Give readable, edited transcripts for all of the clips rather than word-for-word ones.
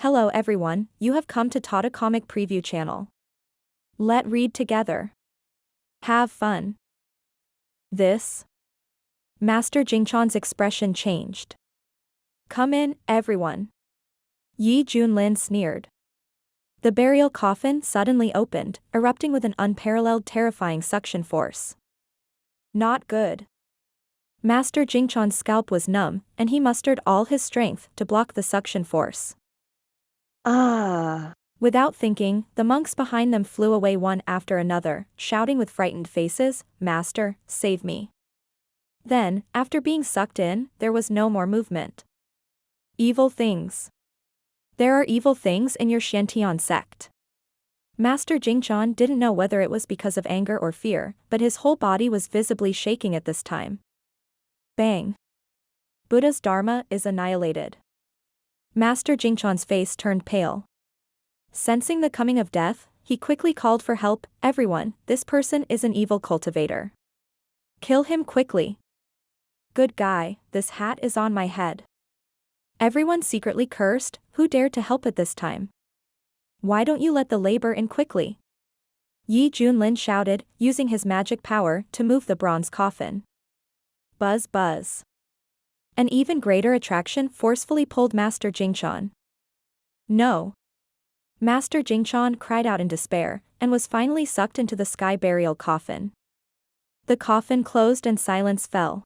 Hello everyone, you have come to Tata Comic Preview channel. Let read together. Have fun. This? Master Jingchan's expression changed. Come in, everyone. Yi Junlin sneered. The burial coffin suddenly opened, erupting with an unparalleled terrifying suction force. Not good. Master Jingchan's scalp was numb, and he mustered all his strength to block the suction force. Without thinking, the monks behind them flew away one after another, shouting with frightened faces, "Master, save me." Then, after being sucked in, there was no more movement. Evil things. There are evil things in your Xiantian sect. Master Jingchan didn't know whether it was because of anger or fear, but his whole body was visibly shaking at this time. Bang. Buddha's Dharma is annihilated. Master Jingchan's face turned pale. Sensing the coming of death, he quickly called for help. "Everyone, this person is an evil cultivator. Kill him quickly." "Good guy, this hat is on my head." Everyone secretly cursed. Who dared to help at this time? "Why don't you let the labor in quickly?" Yi Junlin shouted, using his magic power to move the bronze coffin. Buzz buzz. An even greater attraction forcefully pulled Master Jingchan. No. Master Jingchan cried out in despair, and was finally sucked into the sky burial coffin. The coffin closed and silence fell.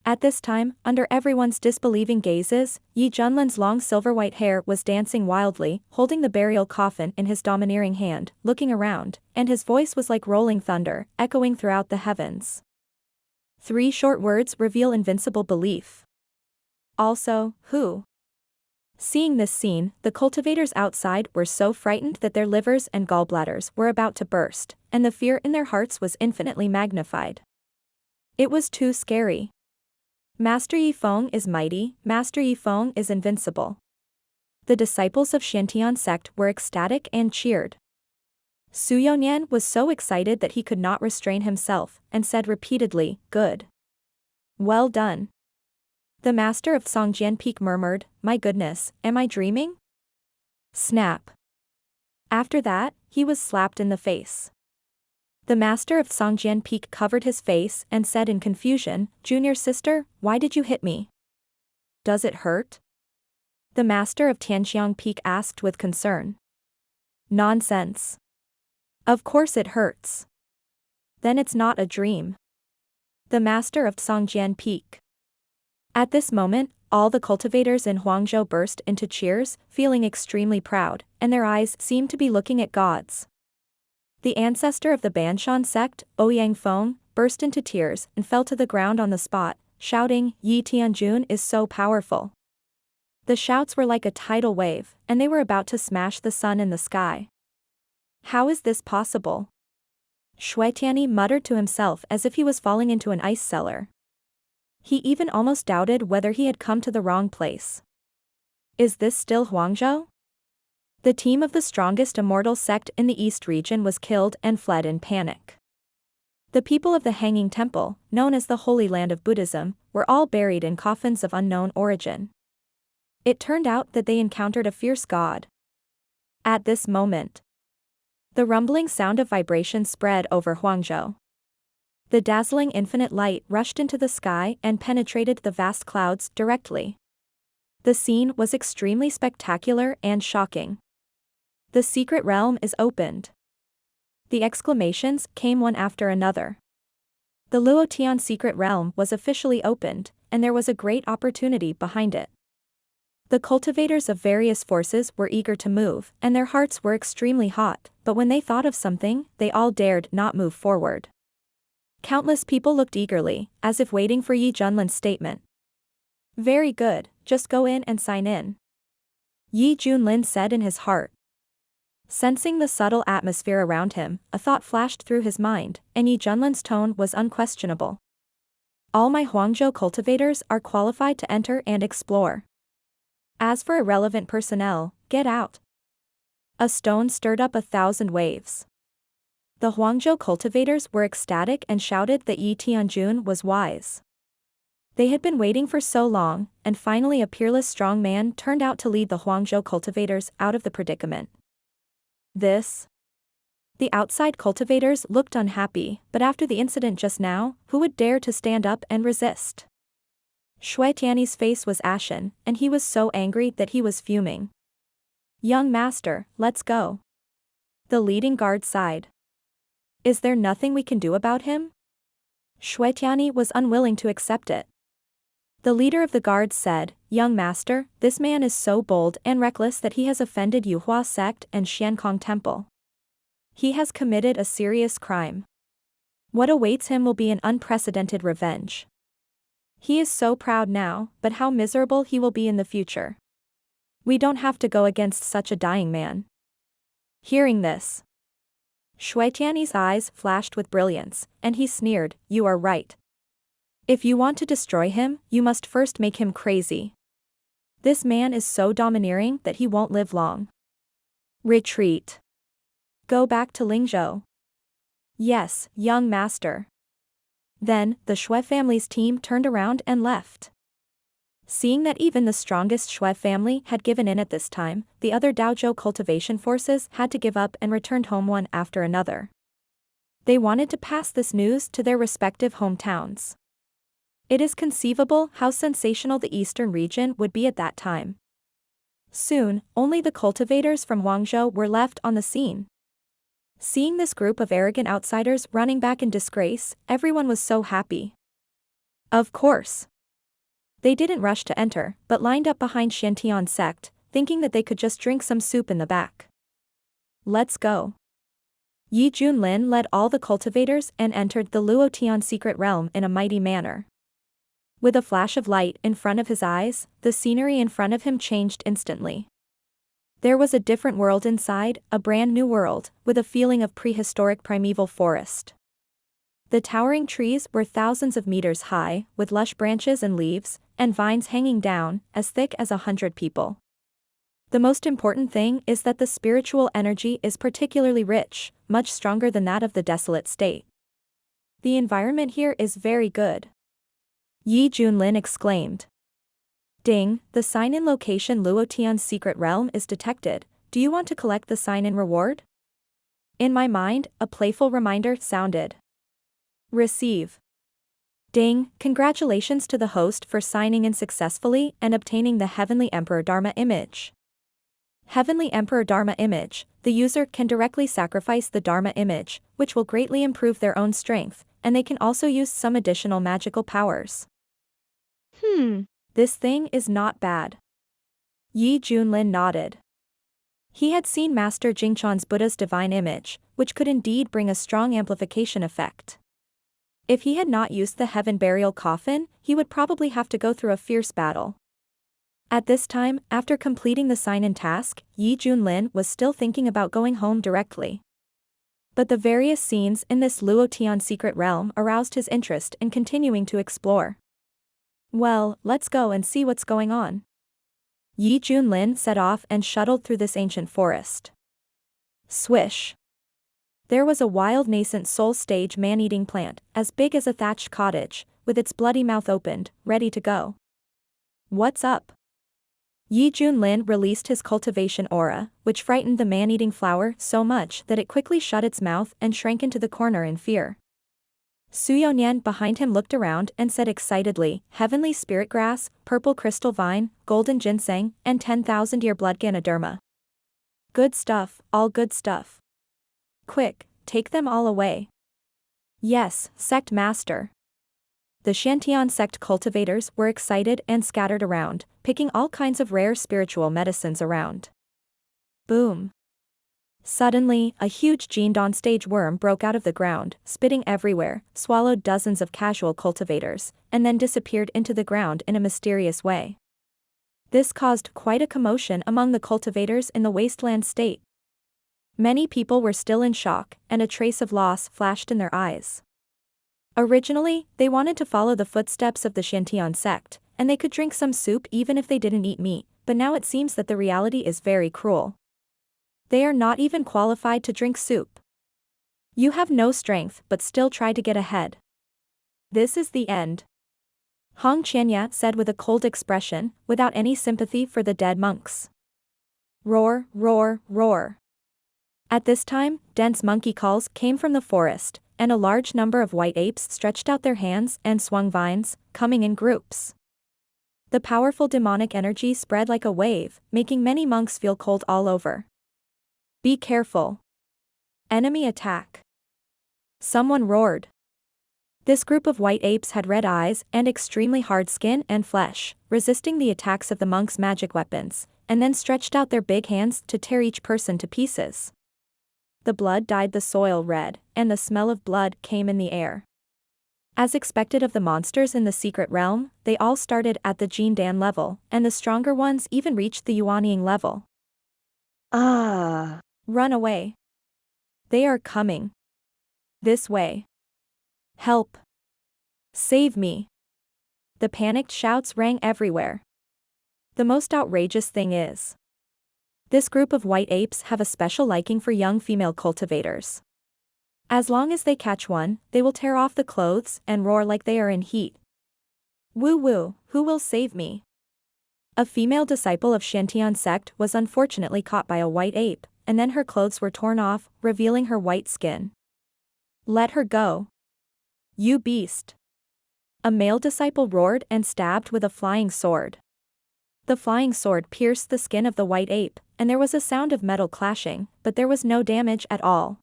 At this time, under everyone's disbelieving gazes, Yi Junlin's long silver-white hair was dancing wildly, holding the burial coffin in his domineering hand, looking around, and his voice was like rolling thunder, echoing throughout the heavens. 3 short words reveal invincible belief. Also, who? Seeing this scene, the cultivators outside were so frightened that their livers and gallbladders were about to burst, and the fear in their hearts was infinitely magnified. It was too scary. Master Yi Feng is mighty, Master Yi Feng is invincible. The disciples of Xiantian sect were ecstatic and cheered. Su Yonian was so excited that he could not restrain himself, and said repeatedly, "Good. Well done." The master of Songjian Peak murmured, "My goodness, am I dreaming?" Snap. After that, he was slapped in the face. The master of Songjian Peak covered his face and said in confusion, "Junior sister, why did you hit me? Does it hurt?" The master of Tianxiang Peak asked with concern. Nonsense. Of course it hurts. Then it's not a dream. The master of Songjian Peak. At this moment, all the cultivators in Huangzhou burst into cheers, feeling extremely proud, and their eyes seemed to be looking at gods. The ancestor of the Banshan sect, Ouyang Feng, burst into tears and fell to the ground on the spot, shouting, "Yi Tianjun is so powerful." The shouts were like a tidal wave, and they were about to smash the sun in the sky. How is this possible? Shuitiani muttered to himself as if he was falling into an ice cellar. He even almost doubted whether he had come to the wrong place. Is this still Huangzhou? The team of the strongest immortal sect in the East region was killed and fled in panic. The people of the Hanging Temple, known as the Holy Land of Buddhism, were all buried in coffins of unknown origin. It turned out that they encountered a fierce god. At this moment, the rumbling sound of vibration spread over Huangzhou. The dazzling infinite light rushed into the sky and penetrated the vast clouds directly. The scene was extremely spectacular and shocking. The secret realm is opened. The exclamations came one after another. The Luotian secret realm was officially opened, and there was a great opportunity behind it. The cultivators of various forces were eager to move, and their hearts were extremely hot, but when they thought of something, they all dared not move forward. Countless people looked eagerly, as if waiting for Yi Junlin's statement. "Very good, just go in and sign in," Yi Junlin said in his heart. Sensing the subtle atmosphere around him, a thought flashed through his mind, and Yi Junlin's tone was unquestionable. "All my Huangzhou cultivators are qualified to enter and explore. As for irrelevant personnel, get out." A stone stirred up 1,000 waves. The Huangzhou cultivators were ecstatic and shouted that Yi Tianjun was wise. They had been waiting for so long, and finally a peerless strong man turned out to lead the Huangzhou cultivators out of the predicament. The outside cultivators looked unhappy, but after the incident just now, who would dare to stand up and resist? Shui Tianyi's face was ashen, and he was so angry that he was fuming. Young master, let's go. The leading guard sighed. Is there nothing we can do about him? Shui Tianyi was unwilling to accept it. The leader of the guards said, Young master, this man is so bold and reckless that he has offended Yuhua sect and Xiankong temple. He has committed a serious crime. What awaits him will be an unprecedented revenge. He is so proud now, but how miserable he will be in the future. We don't have to go against such a dying man. Hearing this, Shui Tianyi's eyes flashed with brilliance, and he sneered, You are right. If you want to destroy him, you must first make him crazy. This man is so domineering that he won't live long. Retreat. Go back to Lingzhou. Yes, young master. Then, the Shui family's team turned around and left. Seeing that even the strongest Shui family had given in at this time, the other Daozhou cultivation forces had to give up and returned home one after another. They wanted to pass this news to their respective hometowns. It is conceivable how sensational the eastern region would be at that time. Soon, only the cultivators from Huangzhou were left on the scene. Seeing this group of arrogant outsiders running back in disgrace, everyone was so happy. Of course. They didn't rush to enter, but lined up behind Xiantian sect, thinking that they could just drink some soup in the back. Let's go. Yi Junlin led all the cultivators and entered the Luotian secret realm in a mighty manner. With a flash of light in front of his eyes, the scenery in front of him changed instantly. There was a different world inside, a brand new world, with a feeling of prehistoric primeval forest. The towering trees were thousands of meters high, with lush branches and leaves, and vines hanging down, as thick as 100 people. The most important thing is that the spiritual energy is particularly rich, much stronger than that of the desolate state. The environment here is very good. Yi Junlin exclaimed. Ding, the sign-in location Luotian's secret realm is detected. Do you want to collect the sign-in reward? In my mind, a playful reminder sounded. Receive. Ding, congratulations to the host for signing in successfully and obtaining the Heavenly Emperor Dharma image. Heavenly Emperor Dharma image, the user can directly sacrifice the Dharma image, which will greatly improve their own strength, and they can also use some additional magical powers. This thing is not bad. Yi Junlin nodded. He had seen Master Jingchan's Buddha's divine image, which could indeed bring a strong amplification effect. If he had not used the heaven burial coffin, he would probably have to go through a fierce battle. At this time, after completing the sign-in task, Yi Junlin was still thinking about going home directly. But the various scenes in this Luotian secret realm aroused his interest in continuing to explore. Well, let's go and see what's going on. Yi Junlin set off and shuttled through this ancient forest. Swish. There was a wild nascent soul stage man-eating plant, as big as a thatched cottage, with its bloody mouth opened, ready to go. What's up? Yi Junlin released his cultivation aura, which frightened the man-eating flower so much that it quickly shut its mouth and shrank into the corner in fear. Su Yonian behind him looked around and said excitedly, Heavenly Spirit Grass, Purple Crystal Vine, Golden Ginseng, and 10,000-year Blood Ganoderma. Good stuff, all good stuff. Quick, take them all away. Yes, Sect Master. The Xiantian sect cultivators were excited and scattered around, picking all kinds of rare spiritual medicines around. Boom. Suddenly, a huge Jindon stage worm broke out of the ground, spitting everywhere, swallowed dozens of casual cultivators, and then disappeared into the ground in a mysterious way. This caused quite a commotion among the cultivators in the wasteland state. Many people were still in shock, and a trace of loss flashed in their eyes. Originally, they wanted to follow the footsteps of the Xiantian sect, and they could drink some soup even if they didn't eat meat, but now it seems that the reality is very cruel. They are not even qualified to drink soup. You have no strength but still try to get ahead. This is the end. Hong Qianya said with a cold expression, without any sympathy for the dead monks. Roar, roar, roar. At this time, dense monkey calls came from the forest, and a large number of white apes stretched out their hands and swung vines, coming in groups. The powerful demonic energy spread like a wave, making many monks feel cold all over. Be careful. Enemy attack. Someone roared. This group of white apes had red eyes and extremely hard skin and flesh, resisting the attacks of the monks' magic weapons, and then stretched out their big hands to tear each person to pieces. The blood dyed the soil red, and the smell of blood came in the air. As expected of the monsters in the secret realm, they all started at the Jindan level, and the stronger ones even reached the Yuanying level. Run away. They are coming. This way. Help. Save me. The panicked shouts rang everywhere. The most outrageous thing is, this group of white apes have a special liking for young female cultivators. As long as they catch one, they will tear off the clothes and roar like they are in heat. Woo woo, who will save me? A female disciple of Shantian sect was unfortunately caught by a white ape, and then her clothes were torn off, revealing her white skin. Let her go. You beast. A male disciple roared and stabbed with a flying sword. The flying sword pierced the skin of the white ape, and there was a sound of metal clashing, but there was no damage at all.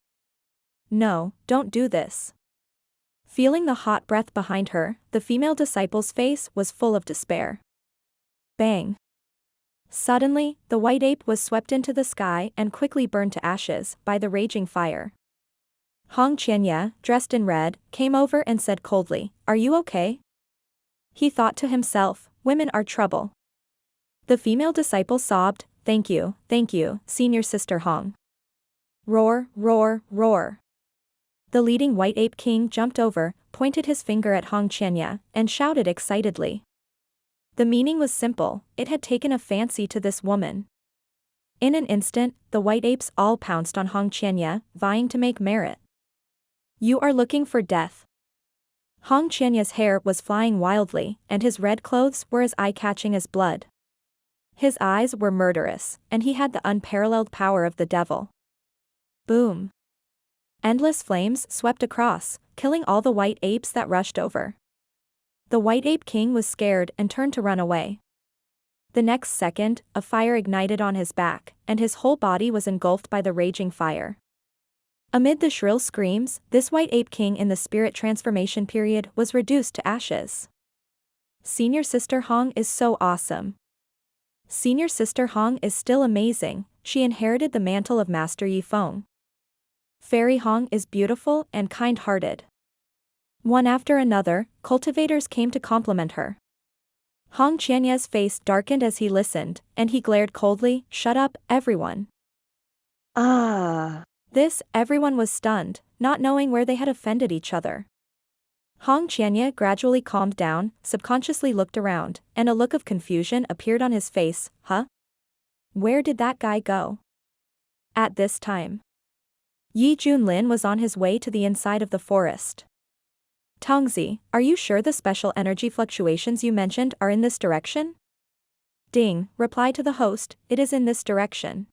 No, don't do this. Feeling the hot breath behind her, the female disciple's face was full of despair. Bang. Suddenly, the white ape was swept into the sky and quickly burned to ashes by the raging fire. Hong Qianya, dressed in red, came over and said coldly, "Are you okay?" He thought to himself, women are trouble. The female disciple sobbed, thank you, senior sister Hong. Roar, roar, roar. The leading white ape king jumped over, pointed his finger at Hong Qianya, and shouted excitedly. The meaning was simple, it had taken a fancy to this woman. In an instant, the white apes all pounced on Hong Qianya, vying to make merit. You are looking for death. Hong Qianya's hair was flying wildly, and his red clothes were as eye-catching as blood. His eyes were murderous, and he had the unparalleled power of the devil. Boom. Endless flames swept across, killing all the white apes that rushed over. The white ape king was scared and turned to run away. The next second, a fire ignited on his back, and his whole body was engulfed by the raging fire. Amid the shrill screams, this white ape king in the spirit transformation period was reduced to ashes. Senior Sister Hong is so awesome. Senior Sister Hong is still amazing, she inherited the mantle of Master Yifeng. Fairy Hong is beautiful and kind-hearted. One after another, cultivators came to compliment her. Hong Qianya's face darkened as he listened, and he glared coldly, shut up, everyone. Everyone was stunned, not knowing where they had offended each other. Hong Qianya gradually calmed down, subconsciously looked around, and a look of confusion appeared on his face. Huh? Where did that guy go? At this time, Junlin was on his way to the inside of the forest. Tongzi, are you sure the special energy fluctuations you mentioned are in this direction? Ding, reply to the host, it is in this direction.